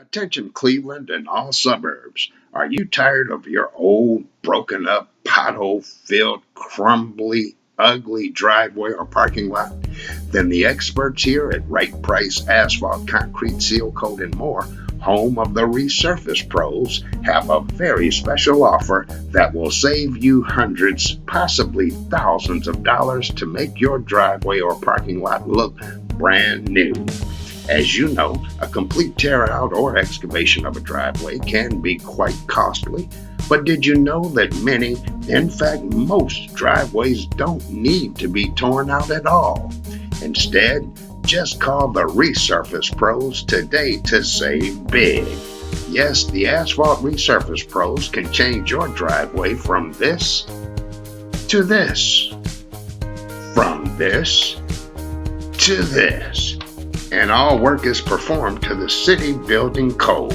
Attention Cleveland and all suburbs. Are you tired of your old, broken up, pothole filled, crumbly, ugly driveway or parking lot? Then the experts here at Rite Price Asphalt, Concrete, Seal Coat, and more, home of the Resurface Pros, have a very special offer that will save you hundreds, possibly thousands of dollars to make your driveway or parking lot look brand new. As you know, a complete tear out or excavation of a driveway can be quite costly, but did you know that many, in fact most driveways don't need to be torn out at all? Instead, just call the Resurface Pros today to save big. Yes, the Asphalt Resurface Pros can change your driveway from this to this, from this to this. And all work is performed to the city building code.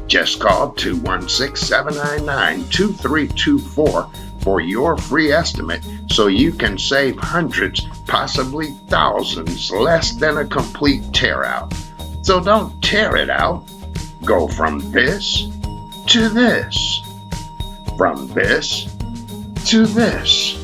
Just call 216-799-2324 for your free estimate so you can save hundreds, possibly thousands, less than a complete tear out. So don't tear it out. Go from this to this, from this to this.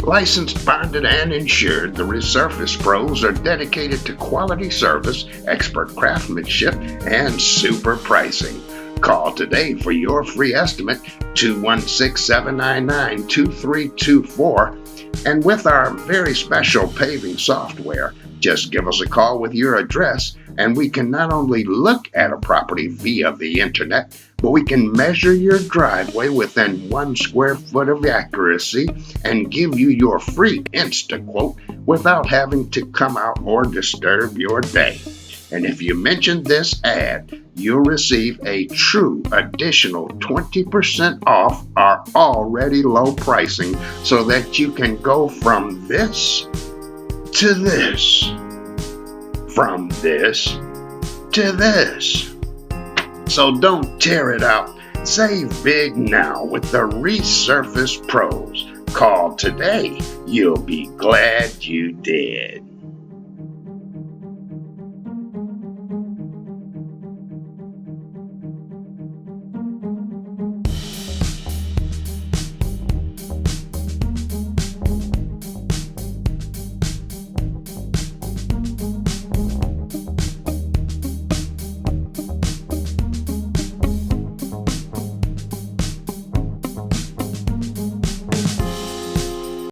Licensed, bonded, and insured, the Resurface Pros are dedicated to quality service, expert craftsmanship, and super pricing. Call today for your free estimate, 216-799-2324. And with our very special paving software, just give us a call with your address, and we can not only look at a property via the internet, but we can measure your driveway within 1 square foot of accuracy and give you your free Insta-quote without having to come out or disturb your day. And if you mention this ad, you'll receive a true additional 20% off our already low pricing so that you can go from this to this, from this to this. So don't tear it out. Save big now with the Resurface Pros. Call today. You'll be glad you did.